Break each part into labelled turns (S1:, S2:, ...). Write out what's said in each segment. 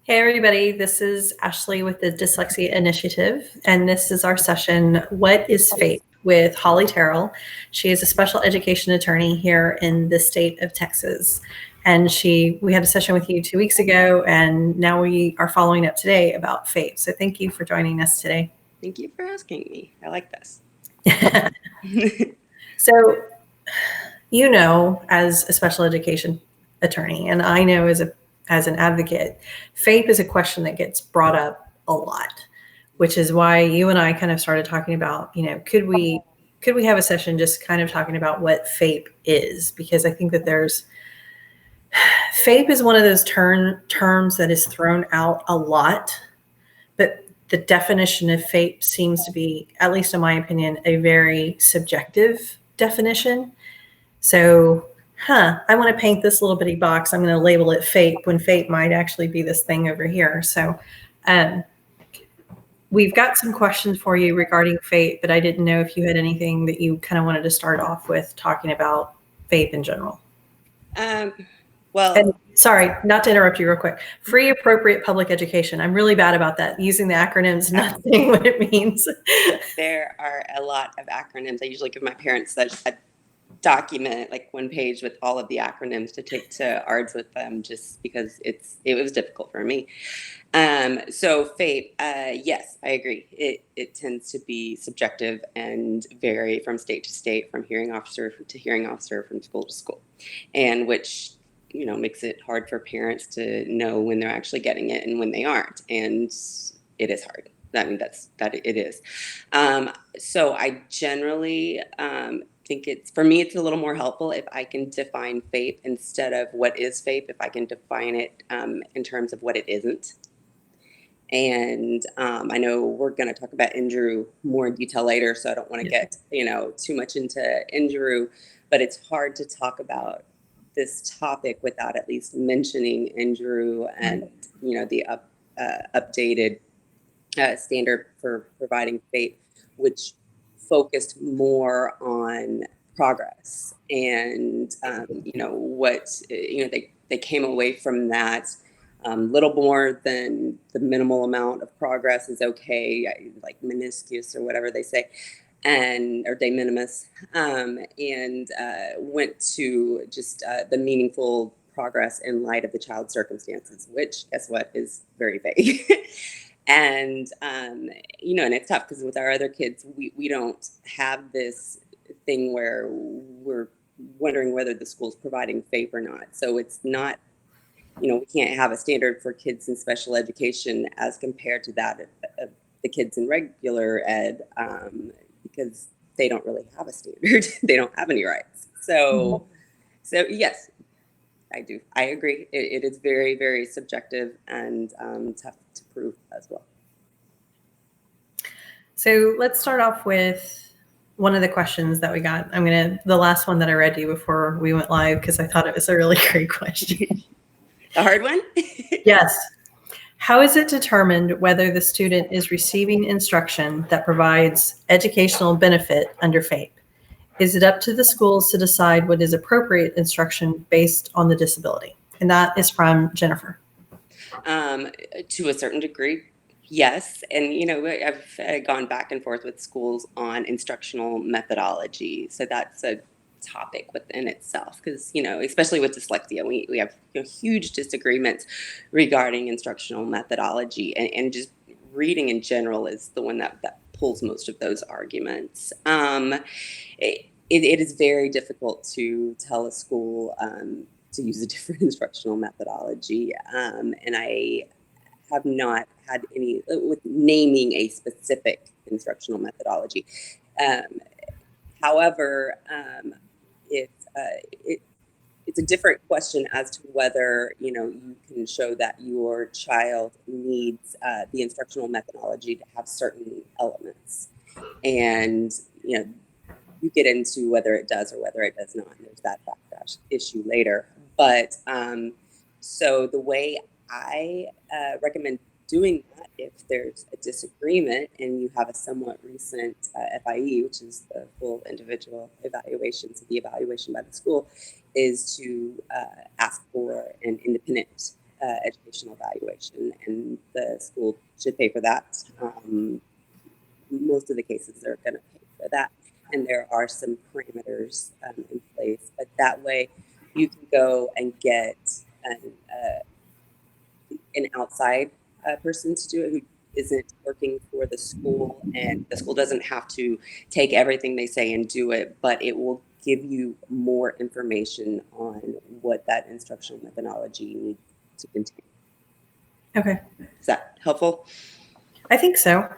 S1: Hey everybody, this is Ashley with the Dyslexia Initiative, and this is our session, What is FAPE? With Holly Terrell. She is a special education attorney here in the state of Texas. And we had a session with you 2 weeks ago, and now we are following up today about FAPE. So thank you for joining us today.
S2: Thank you for asking me. I like this.
S1: So, you know, as a special education attorney, and I know as an advocate, FAPE is a question that gets brought up a lot, which is why you and I kind of started talking about, could we have a session just kind of talking about what FAPE is? Because I think that FAPE is one of those terms that is thrown out a lot, but the definition of FAPE seems to be, at least in my opinion, a very subjective definition. So, I want to paint this little bitty box. I'm going to label it FAPE when FAPE might actually be this thing over here. So, we've got some questions for you regarding FAPE, but I didn't know if you had anything that you kind of wanted to start off with talking about FAPE in general. And sorry, not to interrupt you real quick. Free appropriate public education. I'm really bad about that, using the acronyms, not saying what it means.
S2: There are a lot of acronyms. I usually give my parents a document, like one page with all of the acronyms to take to ARDS with them, just because it was difficult for me. So FAPE, yes, I agree. It tends to be subjective and vary from state to state, from hearing officer to hearing officer, from school to school, and which makes it hard for parents to know when they're actually getting it and when they aren't, and it is hard. I mean, it is. So I generally think for me it's a little more helpful if I can define FAPE instead of what is FAPE, if I can define it in terms of what it isn't. And I know we're going to talk about INJURU more in detail later, so I don't want to get too much into INJURU, but it's hard to talk about this topic without at least mentioning INJURU and the updated standard for providing FAPE, which focused more on progress. And they came away from that little more than the minimal amount of progress is okay, like meniscus or whatever they say, or de minimis, and went to just the meaningful progress in light of the child's circumstances, which, guess what, is very vague. And and it's tough because with our other kids, we don't have this thing where we're wondering whether the school's providing FAPE or not. So it's not, we can't have a standard for kids in special education as compared to that of the kids in regular ed, because they don't really have a standard. They don't have any rights. So yes, I do. I agree. It is very, very subjective and tough to prove as well.
S1: So let's start off with one of the questions that we got. The last one that I read you before we went live, because I thought it was a really great question.
S2: A hard one?
S1: Yes. How is it determined whether the student is receiving instruction that provides educational benefit under FAPE? Is it up to the schools to decide what is appropriate instruction based on the disability? And that is from Jennifer.
S2: To a certain degree, yes. And, I've gone back and forth with schools on instructional methodology. So that's a topic within itself, because especially with dyslexia, we have huge disagreements regarding instructional methodology, and just reading in general is the one that pulls most of those arguments. It is very difficult to tell a school to use a different instructional methodology, and I have not had any with naming a specific instructional methodology. However, it's a different question as to whether you can show that your child needs the instructional methodology to have certain elements, and you get into whether it does or whether it does not. And there's that backlash issue later. But so the way I recommend doing that, if there's a disagreement and you have a somewhat recent FIE, which is the full individual evaluation, so the evaluation by the school, is to ask for an independent educational evaluation, and the school should pay for that. Most of the cases they're going to pay for that, and there are some parameters in place, but that way you can go and get an outside person to do it who isn't working for the school, and the school doesn't have to take everything they say and do it, but it will give you more information on what that instructional methodology needs to contain.
S1: Okay.
S2: Is that helpful?
S1: I think so.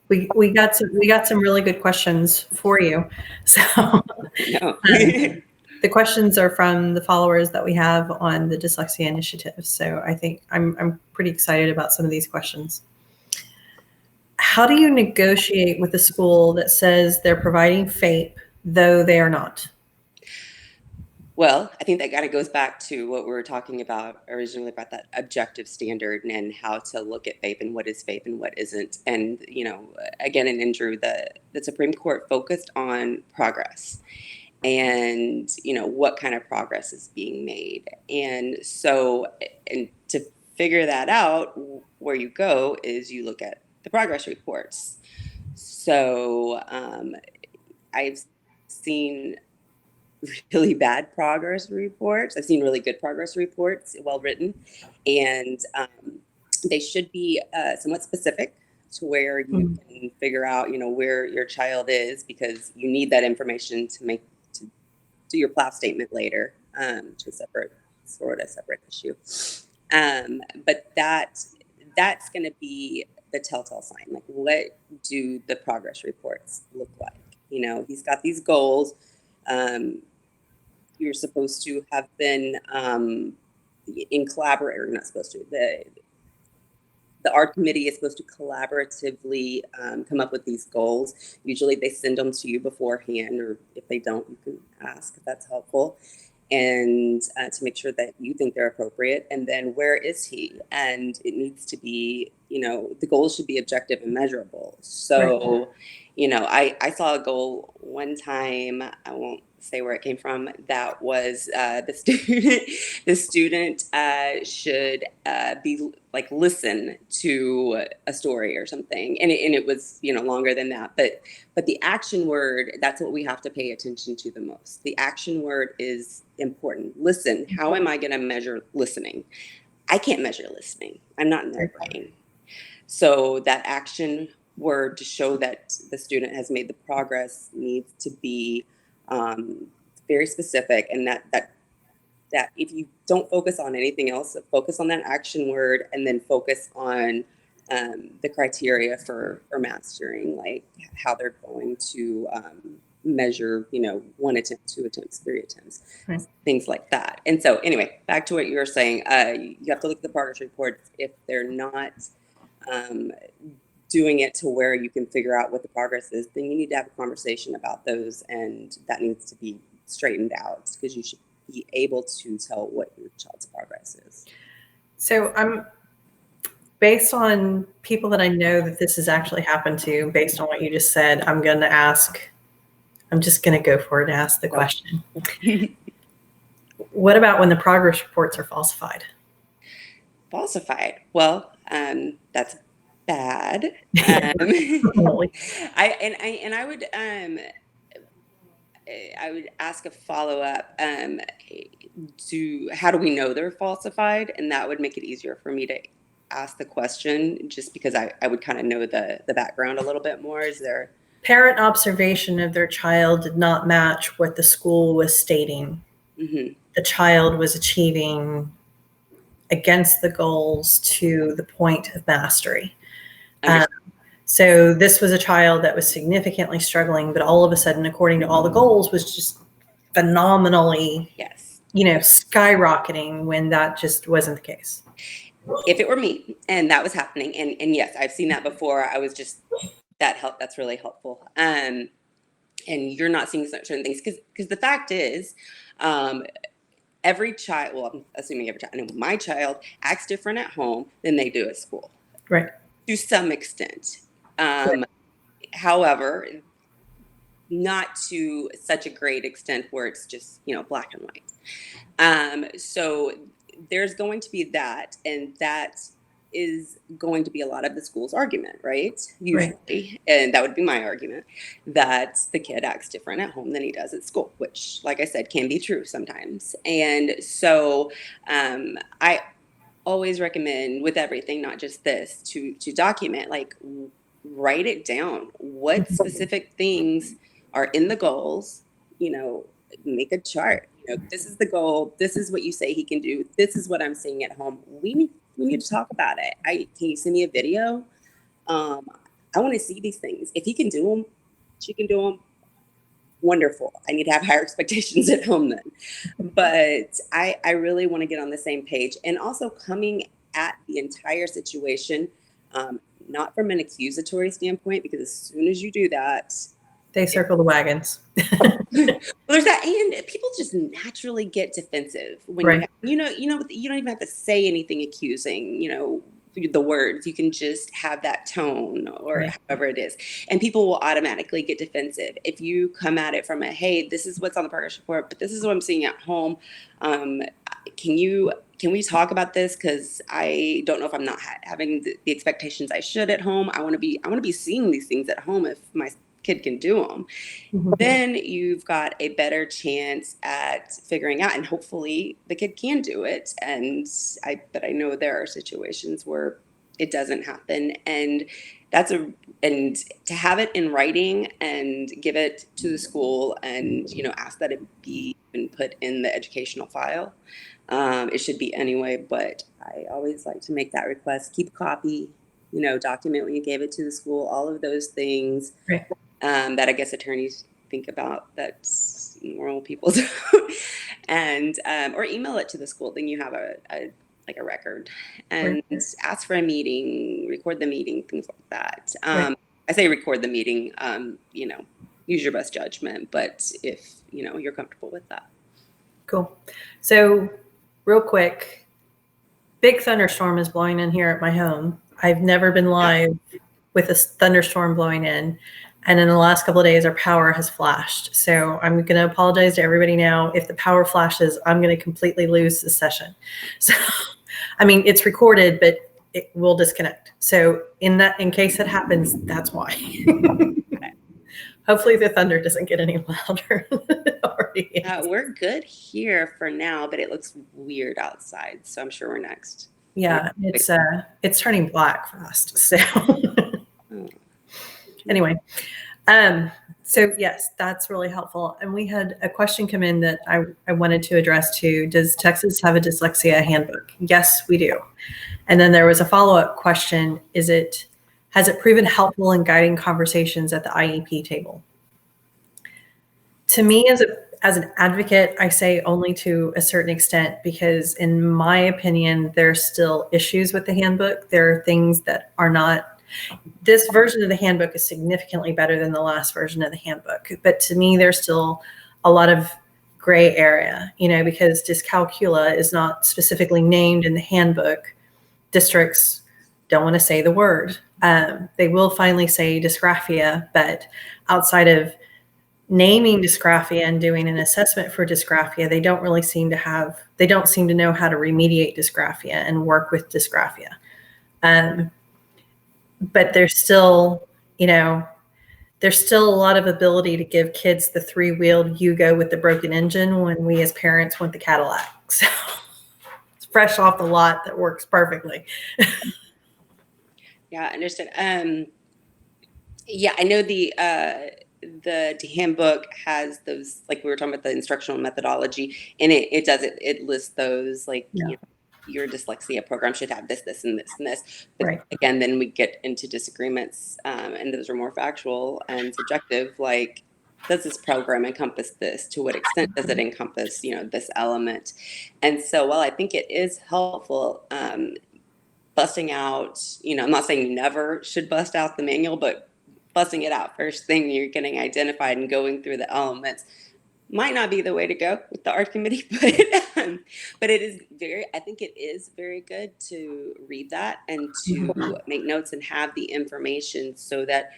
S1: We got some really good questions for you. So
S2: No.
S1: the questions are from the followers that we have on the Dyslexia Initiative. So I think I'm pretty excited about some of these questions. How do you negotiate with a school that says they're providing FAPE, though they are not?
S2: Well, I think that kind of goes back to what we were talking about originally about that objective standard and how to look at FAPE and what is FAPE and what isn't. And, again, in Andrew, the Supreme Court focused on progress and, what kind of progress is being made. And so, and to figure that out, where you go is you look at the progress reports. So I've seen really bad progress reports. I've seen really good progress reports, well written, and they should be somewhat specific to where you can figure out, where your child is, because you need that information to do your PLAF statement later, to separate issue. But that's going to be the telltale sign. Like, what do the progress reports look like? He's got these goals. You're supposed to have been in collaborate, or not supposed to. The art committee is supposed to collaboratively come up with these goals. Usually they send them to you beforehand, or if they don't, you can ask if that's helpful, and to make sure that you think they're appropriate. And then, where is he? And it needs to be, the goals should be objective and measurable. So, I saw a goal one time, I won't say where it came from, that was the student should be like, listen to a story or something, and it was longer than that, but the action word, that's what we have to pay attention to the most. The action word is important. Listen. How am I going to measure listening? I can't measure listening. I'm not in their brain. So that action word to show that the student has made the progress needs to be very specific, and that if you don't focus on anything else, focus on that action word, and then focus on the criteria for mastering, like how they're going to measure, 1 attempt, 2 attempts, 3 attempts, right, things like that. And so anyway, back to what you were saying, you have to look at the progress reports. If they're not doing it to where you can figure out what the progress is, then you need to have a conversation about those, and that needs to be straightened out, because you should be able to tell what your child's progress is.
S1: So based on people that I know that this has actually happened to, based on what you just said, I'm just going to go for it and ask the question. What about when the progress reports are falsified?
S2: Falsified. Well, that's bad. I would ask a follow-up. How do we know they're falsified? And that would make it easier for me to ask the question, just because I would kind of know the background a little bit more. Is there
S1: parent observation of their child did not match what the school was stating? Mm-hmm. The child was achieving against the goals to the point of mastery. So this was a child that was significantly struggling, but all of a sudden, according to all the goals, was just phenomenally, skyrocketing, when that just wasn't the case.
S2: If it were me and that was happening, and yes, I've seen that before, I was just, that's really helpful. And you're not seeing certain things, because the fact is, every child, well, I'm assuming every child, I know my child acts different at home than they do at school.
S1: Right.
S2: To some extent. However, not to such a great extent where it's just, black and white. So there's going to be that, and that is going to be a lot of the school's argument, right? Usually. Right. And that would be my argument, that the kid acts different at home than he does at school, which, like I said, can be true sometimes. And so I always recommend with everything, not just this, to document, like write it down. What specific things are in the goals, make a chart. This is the goal. This is what you say he can do. This is what I'm seeing at home. We need to talk about it. Can you send me a video? I want to see these things. If he can do them, she can do them. Wonderful. I need to have higher expectations at home then. But I really want to get on the same page, and also coming at the entire situation, not from an accusatory standpoint, because as soon as you do that,
S1: they circle the wagons.
S2: Well, there's that, and people just naturally get defensive when you don't even have to say anything accusing, the words. You can just have that tone, or however it is, and people will automatically get defensive if you come at it from hey, this is what's on the progress report, but this is what I'm seeing at home. Can we talk about this? Because I don't know if I'm not having the expectations I should at home. I want to be seeing these things at home if my kid can do them. Then you've got a better chance at figuring out, and hopefully the kid can do it. But I know there are situations where it doesn't happen, and and to have it in writing and give it to the school, and ask that it be put in the educational file. It should be anyway, but I always like to make that request. Keep a copy, document when you gave it to the school, all of those things. That I guess attorneys think about that normal people don't. And or email it to the school. Then you have a record, and ask for a meeting, record the meeting, things like that. I say record the meeting. Use your best judgment, but if you're comfortable with that.
S1: Cool. So real quick, big thunderstorm is blowing in here at my home. I've never been live with a thunderstorm blowing in. And in the last couple of days, our power has flashed. So I'm going to apologize to everybody now. If the power flashes, I'm going to completely lose the session. So, it's recorded, but it will disconnect. So in case that happens, that's why. Hopefully the thunder doesn't get any louder.
S2: We're good here for now, but it looks weird outside. So I'm sure we're next.
S1: Yeah, it's turning black fast. So anyway, so yes, that's really helpful. And we had a question come in that I wanted to address too. Does Texas have a dyslexia handbook? Yes, we do. And then there was a follow-up question. Has it proven helpful in guiding conversations at the IEP table? To me, as an advocate, I say only to a certain extent, because in my opinion, there's still issues with the handbook. There are things that are not. This version of the handbook is significantly better than the last version of the handbook. But to me, there's still a lot of gray area, because dyscalculia is not specifically named in the handbook. Districts don't want to say the word. They will finally say dysgraphia, but outside of naming dysgraphia and doing an assessment for dysgraphia, they don't seem to know how to remediate dysgraphia and work with dysgraphia. But there's still a lot of ability to give kids the 3-wheeled Yugo with the broken engine when we as parents want the Cadillac. So it's fresh off the lot that works perfectly.
S2: Yeah, understood. Yeah, I know the handbook has those, like we were talking about, the instructional methodology, and it lists those, like, your dyslexia program should have this, this, and this, and this. But again, then we get into disagreements, and those are more factual and subjective. Like, does this program encompass this? To what extent does it encompass, this element? And so, while I think it is helpful, busting out, I'm not saying you never should bust out the manual, but busting it out first thing you're getting identified and going through the elements might not be the way to go with the art committee, but I think it is very good to read that and to make notes and have the information so that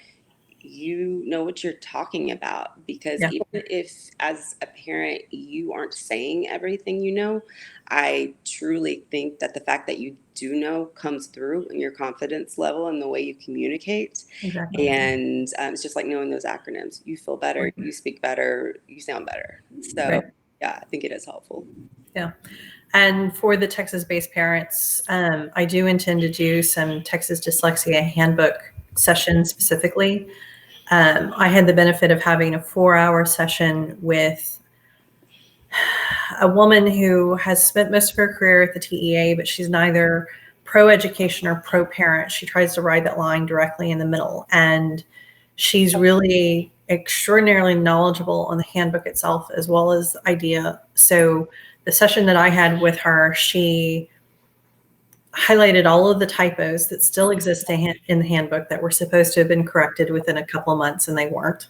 S2: you know what you're talking about, because
S1: Yeah,
S2: even if as a parent you aren't saying everything you know, I truly think that the fact that you do know comes through in your confidence level and the way you communicate.
S1: exactly.
S2: And it's just like knowing those acronyms. You feel better, you speak better, you sound better. So
S1: Right.
S2: yeah, I think it is helpful.
S1: Yeah. And for the Texas-based parents, I do intend to do some Texas Dyslexia Handbook sessions specifically. I had the benefit of having a 4-hour session with a woman who has spent most of her career at the TEA, but she's neither pro-education or pro-parent. She tries to ride that line directly in the middle. And she's really extraordinarily knowledgeable on the handbook itself as well as the idea. So the session that I had with her, she highlighted all of the typos that still exist in the handbook that were supposed to have been corrected within a couple of months, and they weren't.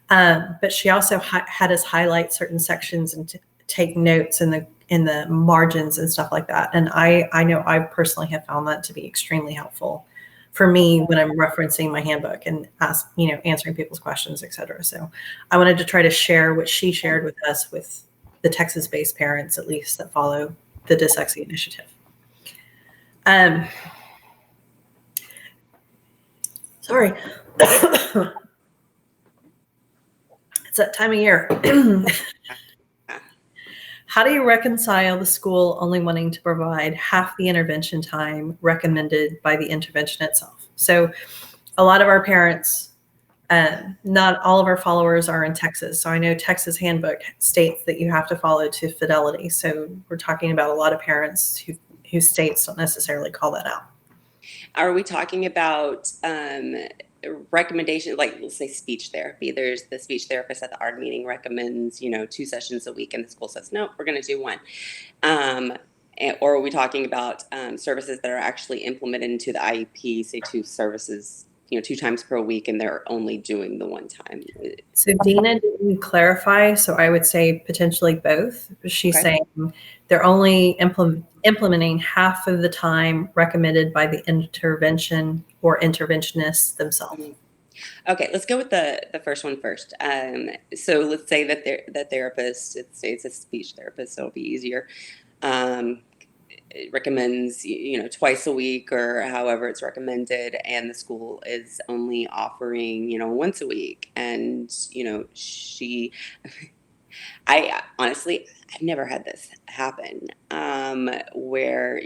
S1: But she also had us highlight certain sections and take notes in the margins and stuff like that. And I know I personally have found that to be extremely helpful for me when I'm referencing my handbook and answering people's questions, et cetera. So I wanted to try to share what she shared with us with the Texas-based parents, at least, that follow the Dyslexia Initiative. Sorry. It's that time of year. How do you reconcile the school only wanting to provide half the intervention time recommended by the intervention itself? So a lot of our parents, not all of our followers are in Texas. So I know Texas Handbook states that you have to follow to fidelity. So we're talking about a lot of parents whose states don't necessarily call that out.
S2: Are we talking about recommendation, like let's say speech therapy? There's the speech therapist at the ARD meeting recommends 2 sessions a week, and the school says no, we're going to do 1. Or are we talking about services that are actually implemented into the IEP, say 2 services, 2 times per week, and they're only doing the 1 time?
S1: So Dina didn't clarify, so I would say potentially both. She's
S2: Okay.
S1: saying they're only implementing half of the time recommended by the intervention or interventionists themselves.
S2: Okay, let's go with the first one first. So let's say that the therapist, it's a speech therapist, so it'll be easier. It recommends twice a week or however it's recommended, and the school is only offering once a week, and she I honestly, I've never had this happen, where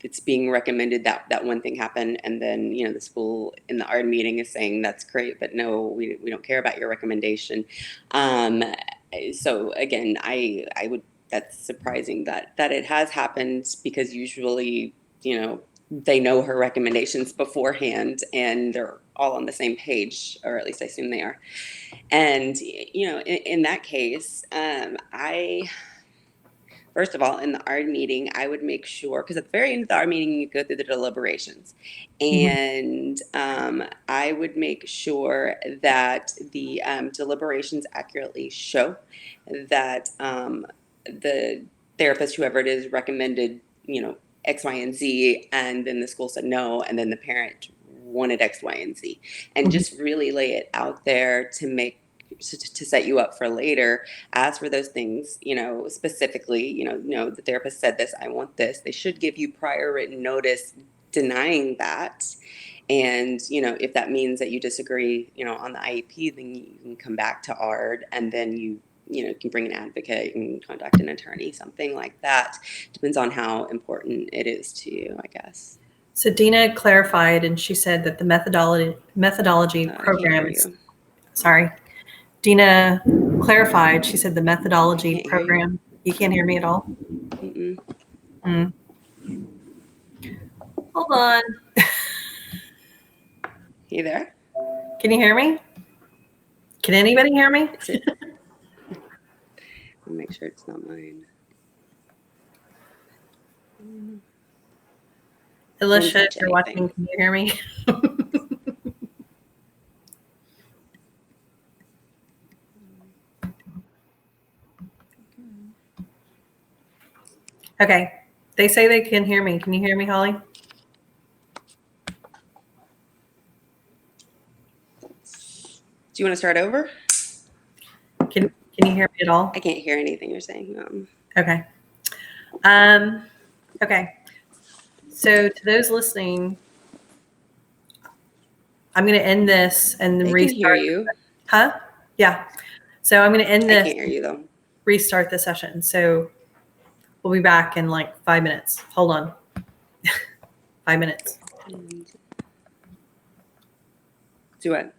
S2: it's being recommended that one thing happen, and then the school in the ARD meeting is saying that's great, but no, we don't care about your recommendation. Um, so again, I would, that's surprising that it has happened, because usually they know her recommendations beforehand and they're all on the same page, or at least I assume they are. And in that case, I first of all, in the ARD meeting, I would make sure, because at the very end of the ARD meeting, you go through the deliberations, and I would make sure that the deliberations accurately show that the therapist, whoever it is, recommended X, Y, and Z, and then the school said no, and then the parent wanted X, Y, and Z, and just really lay it out there to set you up for later. Ask for those things, specifically, the therapist said this, I want this. They should give you prior written notice denying that. And, if that means that you disagree, on the IEP, then you can come back to ARD, and then you can bring an advocate and contact an attorney, something like that. Depends on how important it is to you, I guess.
S1: So Dina clarified, and she said that the methodology
S2: I can't
S1: program
S2: hear
S1: is,
S2: you.
S1: sorry, Dina clarified, she said the
S2: I
S1: methodology
S2: can't hear you.
S1: program, you can't hear me at all?
S2: Mm-mm.
S1: Mm. Hold on.
S2: You there?
S1: Can you hear me? Can anybody hear me?
S2: Is it? I'll make sure it's not mine.
S1: Alicia, if
S2: Touch
S1: you're watching,
S2: anything.
S1: can you hear me? Okay. They say they can hear me. Can you hear me, Holly?
S2: Do you want to start over?
S1: Can you hear me at all?
S2: I can't hear anything you're saying.
S1: Okay. Okay. So to those listening, I'm going to end this and
S2: They
S1: restart.
S2: can hear you.
S1: Huh? Yeah. So I'm going to end
S2: I
S1: this.
S2: can't hear you though.
S1: Restart the session. So we'll be back in like 5 minutes. Hold on. 5 minutes.
S2: Do what?